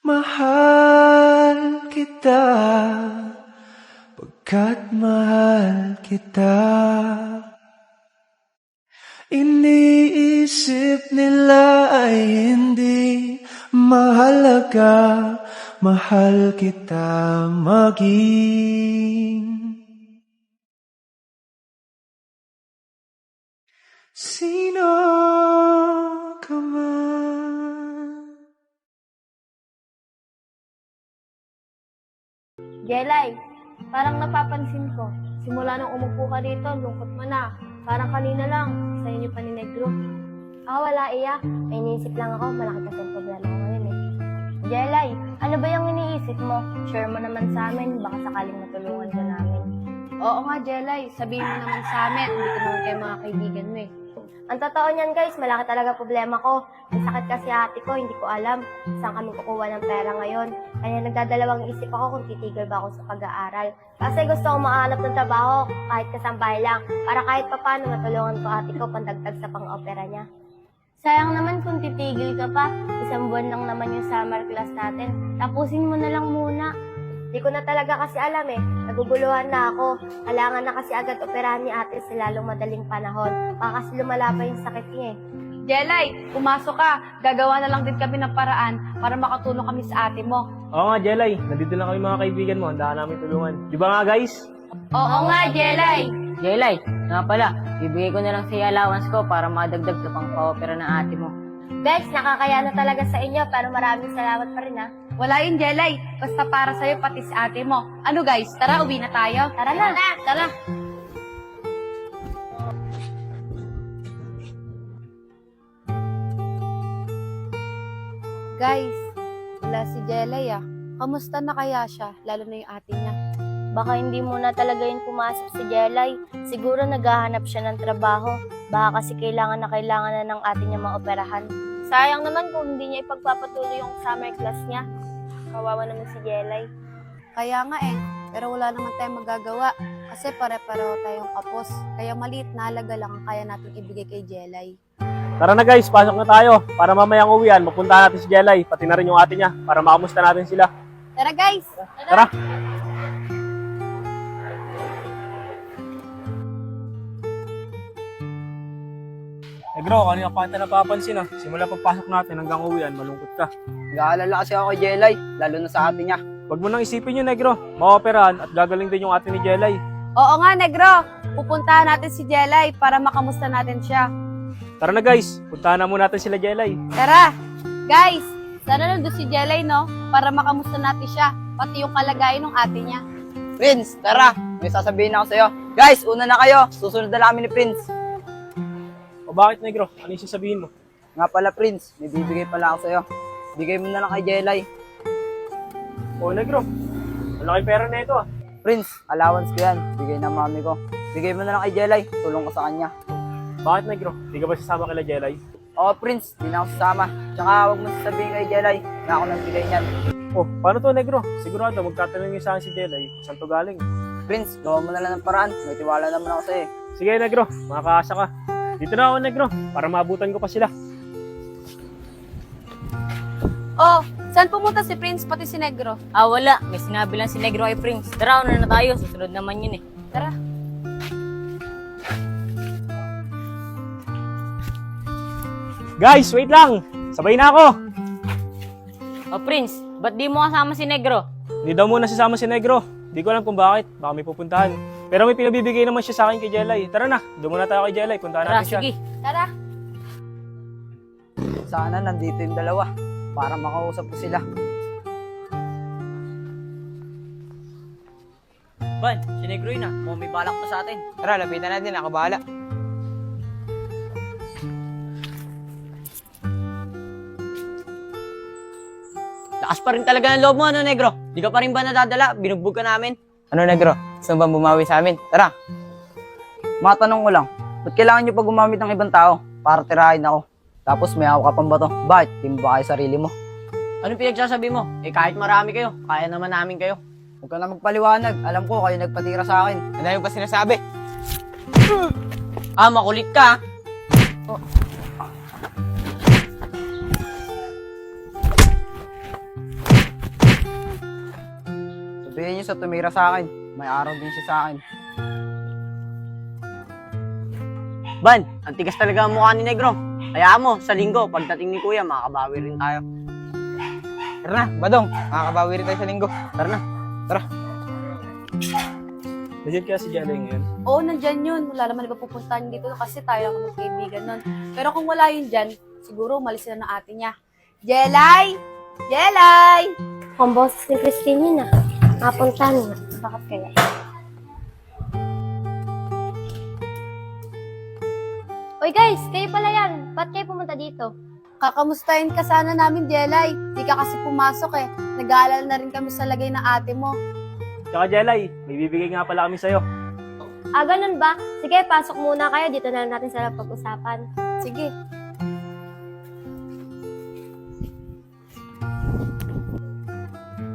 Mahal kita, pagkat mahal kita. Iniisip nila ay hindi mahalaga, mahal kita maging sino ka man. Jelay, parang napapansin ko. Simula nung umupo ka dito, lungkot mo na. Parang kanina lang, sa inyo pa ni Negro. Wala iya. May iniisip lang ako, malaki kasi ang problema ko ngayon eh. Jelay, ano ba yung iniisip mo? Share mo naman sa amin, baka sakaling matulungan ka namin. Oo nga, Jelay. Sabihin mo naman sa amin, hindi ko naman kayo mga kaibigan mo eh. Ang totoo niyan guys, malaki talaga problema ko. May sakit kasi ate ko, hindi ko alam saan kami kukuha ng pera ngayon. Kaya nagdadalawang isip ako kung titigil ba ako sa pag-aaral. Kasi gusto ko makahanap ng trabaho kahit kasambahay lang para kahit papano matulungan ko ate ko pandagdag sa pang-opera niya. Sayang naman kung titigil ka pa. Isang buwan lang naman yung summer class natin. Tapusin mo na lang muna. Di ko na talaga kasi alam eh. Naguguluhan na ako. Kailangan na kasi agad operahan ni ate sa lalong madaling panahon. Baka kasi lumala pa yung sakit niya eh. Jelay, pumasok ka. Gagawa na lang din kami ng paraan para makatulong kami sa ate mo. Oo nga, Jelay. Nandito lang kami mga kaibigan mo. Handa namin tulungan. Di ba nga, guys? Oo nga, Jelay. Jelay, nga pala, bibigay ko na lang sa allowance ko para madagdag sa pang-opera ng ate mo. Guys, nakakaya na talaga sa inyo pero maraming salamat pa rin ha. Wala yun, Jelay. Basta para sa'yo, pati sa ate mo. Ano guys, tara, uwi na tayo. Tara na, tara. Guys, wala si Jelay ah. Kamusta na kaya siya, lalo na yung ate niya? Baka hindi muna talaga yun pumasok si Jelay. Siguro naghahanap siya ng trabaho. Baka kasi kailangan na ng ate niya maoperahan. Sayang naman kung hindi niya ipagpapatuloy yung summer class niya. Kawawa naman si Jelay. Kaya nga eh, pero wala naman tayong magagawa. Kasi pare-pareho tayong kapos. Kaya maliit na halaga lang ang kaya natin ibigay kay Jelay. Tara na, guys. Pasok na tayo. Para mamayang uwian, mapuntahan natin si Jelay. Pati na rin yung ate niya. Para makamusta natin sila. Tara guys! Tara. Negro, kanina pa kita napapansin ah. Simula pagpasok natin hanggang uwian, malungkot ka. Nag-aalala kasi ako kay Jelay, lalo na sa ate niya. Huwag mo nang isipin yun, Negro. Maoperahan at gagaling din yung ate ni Jelay. Oo nga, Negro! Pupuntahan natin si Jelay para makamusta natin siya. Tara na, guys. Puntahan na muna natin sila Jelay. Tara! Guys, sana nandun si Jelay, no? Para makamusta natin siya, pati yung kalagayan ng ate niya. Prince, tara! May sasabihin ako sa'yo. Guys, una na kayo. Susunod na lang kami ni Prince. O bakit, Negro? Ano yung sasabihin mo? Nga pala, Prince. May bibigay pala ako sa'yo. Bigay mo na lang kay Jelay. O, Negro. Malaki pera na ito ah. Prince, allowance ko yan. Bigay ng mami ko. Bigay mo na lang kay Jelay. Tulong ko sa kanya. Bakit, Negro? Di ka ba sasama kila Jelay? Oo, Prince. Di na ako sasama. Tsaka huwag mo sasabihin kay Jelay na ako nang bigay niyan. Oh, paano to, Negro? Sigurado, magtatanong yung sa akin si Jelay. Saan to galing? Prince, gawa mo na lang ng paraan. May tiwala naman ako sa'yo. Sige, Negro. Makakaasa ka. Dito na ako, Negro. Para maabutan ko pa sila. Oh, saan pumunta si Prince pati si Negro? Wala. May sinabi lang si Negro kay Prince. Tara, una na tayo. Susunod naman yun eh. Tara. Guys, wait lang! Sabay na ako! Oh, Prince, ba't di mo kasama si Negro? Hindi daw muna sasama si Negro. Di ko alam kung bakit. Baka may pupuntahan. Pero may pinabibigay naman siya sa akin kay Jelay. Tara na, doon muna tayo kay Jelay. Puntahan Tara, natin siya. sige. Tara. Sana nandito yung dalawa para makausap ko sila. Ban, si Negro yun ah. Mukhang may balak pa sa atin. Tara, lapitan natin. Ako bahala. Lakas pa rin talaga ng loob mo, ano, Negro? Di ka pa rin ba nadadala? Binugbog ka namin. Ano, Negro? Gusto ba bumawi sa amin? Tara. Matanong ko lang, ba't kailangan nyo pa gumamit ng ibang tao para tirahin ako? Tapos may hawak ka pang bato. Bakit? Di mo ba kayo sarili mo? Anong pinagsasabi mo? Eh kahit marami kayo, kaya naman namin kayo. Huwag ka na magpaliwanag. Alam ko kayo nagpatira sa akin. Ano yung pa sinasabi? Makulit ka. sabihin niyo sa tumira sa akin. May araw din siya sa akin. Ban, ang tigas talaga ang mukha ni Negro. Hayaan mo, sa linggo, pagdating ni Kuya, makakabawi rin tayo. Tara na, Badong. Makakabawi rin tayo sa linggo. Tara na. Nandiyan kaya si Jelay ngayon. Oo, nandyan yun. Wala naman iba pupuntahan dito kasi tayo lang magkaibigan nun. Pero kung wala yun dyan, siguro umalis sila ng ate niya. Jelay! Jelay! Kung boses ni Christine yun ah. Napunta niya. Bakit kaya? Uy guys, kayo pala yan. Ba't kayo pumunta dito? Kakamustahin ka sana namin, Jelay. Di ka kasi pumasok eh. Nag-aalala na rin kami sa lagay ng ate mo. Tsaka Jelay, may bibigay nga pala kami sa'yo. Ah, ganun ba? Sige, pasok muna kayo. Dito na lang natin sila pag-usapan. Sige.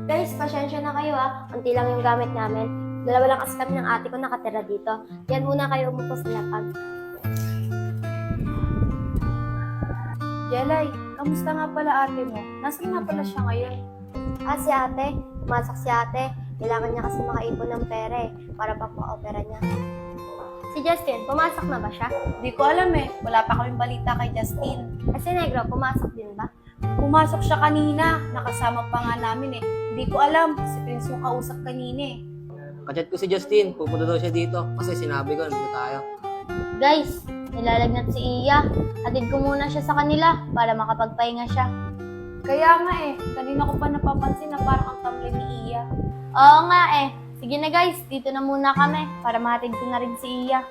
Guys, pasensya na kayo ah. Unti lang yung gamit namin. Dalawa lang kasi kami ng ate ko nakatira dito. Yan muna kayo umupo sa lapag. Jelay, kamusta nga pala ate mo? Nasaan nga pala siya ngayon? Ah, si ate. Pumasok si ate. Kailangan niya kasi makaipon ng pera eh. Para pa opera niya. Si Justin, pumasok na ba siya? Di ko alam eh. Wala pa kaming balita kay Justin. Si Negro, pumasok din ba? Pumasok siya kanina. Nakasama pa nga namin eh. Di ko alam. Si Prince yung kausap kanina eh. Kachat ko si Justin, pupunta daw siya dito kasi sinabi ko, nandito tayo. Guys, nilalagnat si Iya. Atid ko muna siya sa kanila para makapagpahinga siya. Kaya nga eh. Kanina ko pa napapansin na parang ang tamlay ni Iya. Oo nga eh. Sige na guys, dito na muna kami para mahatid ko na rin si Iya.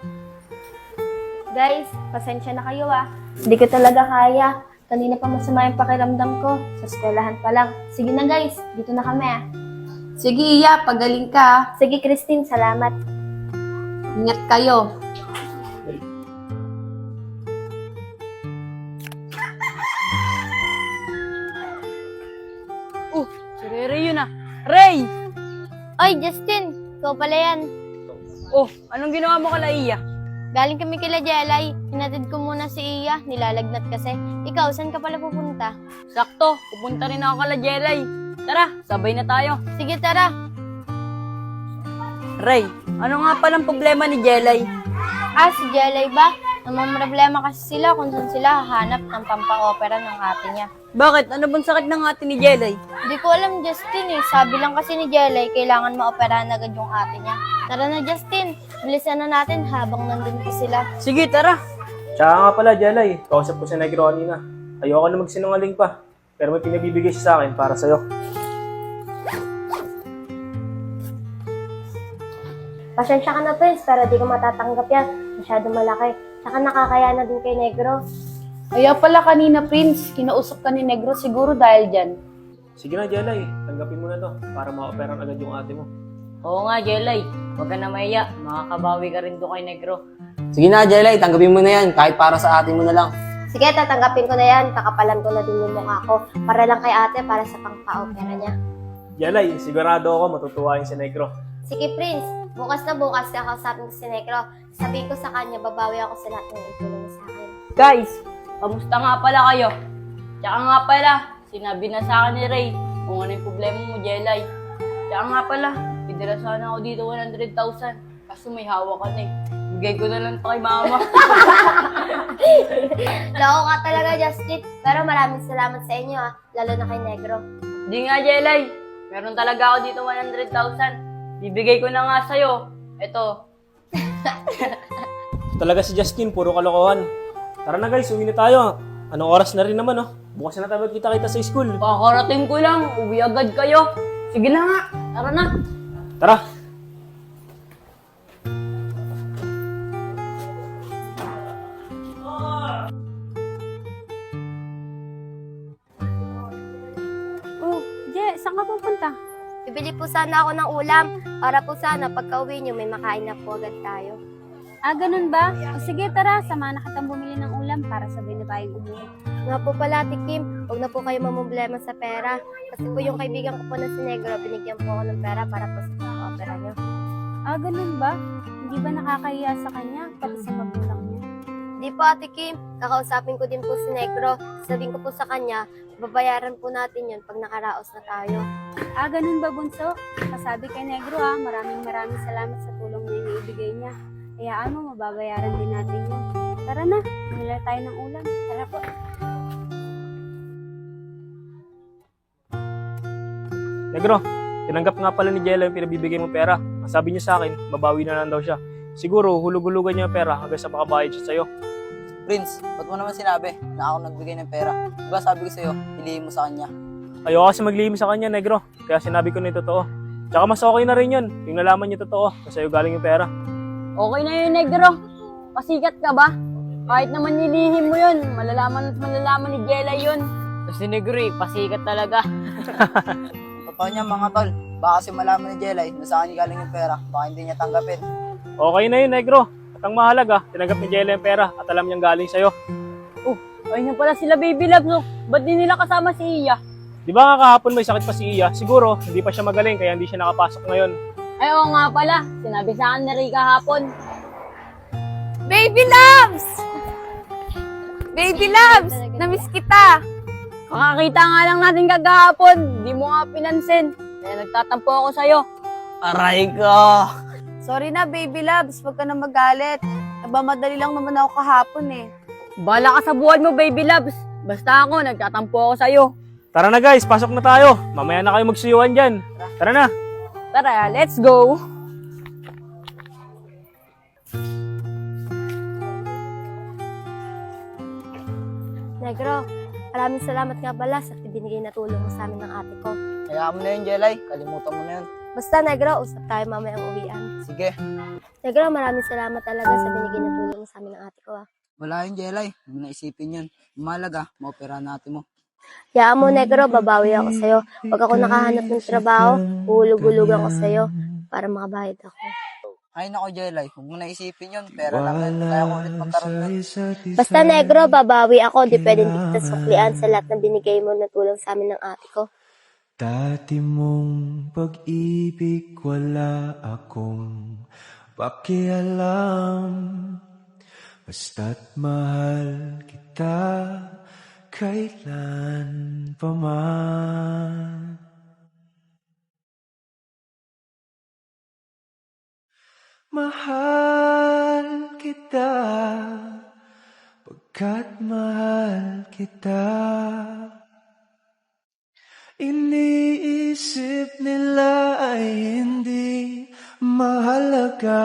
Guys, pasensya na kayo ah. Hindi ko talaga kaya. Kanina pa masama yung pakiramdam ko. Sa eskwelahan pa lang. Sige na guys, dito na kami ah. Sige Iya, pagaling ka ah. Sige Christine, salamat. Ingat kayo. Si Ray yun ah. Ray! Oy, Justin, ikaw pala yan. Oh, anong ginawa mo kala Iya? Galing kami kila Jelay. Hinatid ko muna si Iya. Nilalagnat kasi. Ikaw, saan ka pala pupunta? Sakto, pupunta rin ako kala Jelay. Tara, sabay na tayo. Sige, tara. Ray, ano nga palang problema ni Jelay? Ah, si Jelay ba? Namamroblema kasi sila kung saan sila hahanap ng pampang-opera ng ate niya. Bakit? Ano bang sakit ng ate ni Jelay? Hindi ko alam, Justin eh. Sabi lang kasi ni Jelay, kailangan maoperahan agad yung ate niya. Tara na, Justin. Bilisan na natin habang nandun pa sila. Sige, tara. Tsaka nga pala Jelay, kausap ko si Negro kanina. Ayoko na magsinungaling pa. Pero may pinabibigay siya sa akin para sa'yo. Pasensya ka na, Prince, pero di ko matatanggap yan. Masyado malaki. Tsaka nakakaya na din kay Negro. Kaya pala kanina Prince, kinausap ka ni Negro siguro dahil dyan. Sige na Jelay, tanggapin mo na to para ma-opera agad yung ate mo. Oo nga, Jelay. Huwag ka na mahiya. Makakabawi ka rin doon kay Negro. Sige na, Jelay, tanggapin mo na yan, kahit para sa ate mo na lang. Sige, tatanggapin ko na yan. Kakapalan ko na din yung mukha ko. Para lang kay ate, para sa pangpa-opera niya. Jelay, sigurado ako matutuwa yung si Negro. Sige, Prince. Bukas na bukas, kakausapin ko si Negro. Sabihin ko sa kanya, babawi ako sa lahat ng itulong niya sa akin. Guys, kamusta nga pala kayo? Tsaka nga pala, sinabi na sa akin ni Ray kung ano yung problema mo, Jelay. Tsaka nga pala, pidala sana ako dito 100,000. Kaso may hawak ka na eh. Bigay ko na lang to kay mama. Loko ka talaga, Justin. Pero maraming salamat sa inyo, lalo na kay Negro. Di nga, Jelay. Meron talaga ako dito 100,000. Bibigay ko na nga sa'yo. Ito. Talaga si Justin, puro kalokohan. Tara na guys, uwi na tayo. Anong oras na rin naman, oh? Bukas na tayo magkita-kita sa school. Kakarating ko lang. Uwi agad kayo. Sige na nga. Tara na. Tara! Oh, Je, saan ka pupunta? Bibili po sana ako ng ulam para po sana pagka-uwi niyo may makain na po agad tayo. Ah, ganun ba? O sige, tara, samahan na kitang bumili ng ulam para sabay na tayong umuwi. Nga po pala, Ate Kim, huwag na po kayo mamumblema sa pera. Kasi po yung kaibigan ko po na si Negro, binigyan po ako ng pera para po sa pang-opera niyo. Ah, ganun ba? Hindi ba nakakahiya sa kanya, pati sa magulang niya? Hindi Hindi po, Ate Kim. Kakausapin ko din po si Negro. Sabihin ko po sa kanya, babayaran po natin yun pag nakaraos na tayo. Ganun ba, Bunso? Kasabi kay Negro maraming salamat sa tulong na ibigay niya. Hayaan mo, mababayaran din natin yun. Tara na, bumili tayo ng ulam. Tara po. Negro, tinanggap nga pala ni Jelay yung pinabibigay mong pera. Ang sabi niya sa akin, babawi na lang daw siya. Siguro, hulug-hulugan niya yung pera hanggang sa makabayad siya sa'yo. Prince, ba't mo naman sinabi na ako nagbigay ng pera? Diba sabi ko sa'yo, piliin mo sa kanya. Ayoko kasi maglihim sa kanya, Negro. Kaya sinabi ko na yung totoo. Tsaka mas okay na rin yun. Yung nalaman niya totoo, na sa'yo galing yung pera. Okay na yun, Negro. Pasikat ka ba? Kahit naman nilihim mo yun, malalaman at malalaman ni Jelay yun. Kasi Negro pasikat talaga. Totoo niya mga tol, baka kasi malaman ni Jelay na sa akin galing yung pera, baka hindi niya tanggapin. Okay na yun, Negro. At ang mahalaga, tinanggap ni Jelay yung pera at alam niyang galing sa'yo. Ayun na pala sila, baby love, no? Ba't di nila kasama si Iya? Di ba nga kahapon may sakit pa si Iya? Siguro, hindi pa siya magaling kaya hindi siya nakapasok ngayon. Ay, oo nga pala. Sinabi sa akin ni Ray kahapon. Baby loves! Baby loves! Namiss kita! Kakakita nga lang natin kagahapon. Di mo nga pinansin. Kaya nagtatampo ako sa'yo. Aray ko! Sorry na, baby loves. Huwag ka na magalit. Nagmamadali lang naman ako kahapon eh. Bala ka sa buwan mo, baby loves. Basta ako, nagtatampo ako sa'yo. Tara na guys, pasok na tayo. Mamaya na kayo magsuyuan dyan. Tara na. Tara, let's go! Negro, maraming salamat nga pala sa binigay na tulong mo sa amin ng ate ko. Kaya mo na yun, Jelay. Kalimutan mo na yun. Basta, Negro, usap tayo mamayang uwian. Sige. Negro, maraming salamat talaga sa binigay na tulong mo sa amin ng ate ko. Wala yun, Jelay. Huwag mo na isipin yun. Mahalaga, maopera natin mo. Yaan mo, Negro, babawi ako sa'yo. Pag ako nakahanap ng trabaho, uhulug-hulugan ko sa'yo para makabayad ako. Ay nako, Jelay. Huwag mo na isipin yun. Pera lang yan. Kaya ko ulit magkaroon nun. Basta, Negro, babawi ako. Di pwedeng di kita suklian sa lahat ng binigay mo na tulong sa amin ng ate ko. Dati mong pag-ibig wala akong pakialam. Basta't mahal kita kailan pa man. Mahal kita pagkat mahal kita. Iniisip nila ay hindi mahalaga.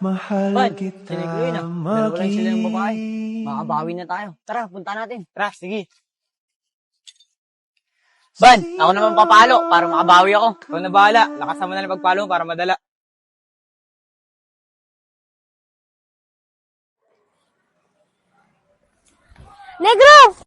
Mahal kita siniguin na. Dalawa lang sila ng babae. Makabawi na tayo. Tara, punta natin. Tara, sige. Ban, ako naman papalo para makabawi ako. Ikaw na bahala. Lakasan mo na lang pagpalo mo para madala. Negro!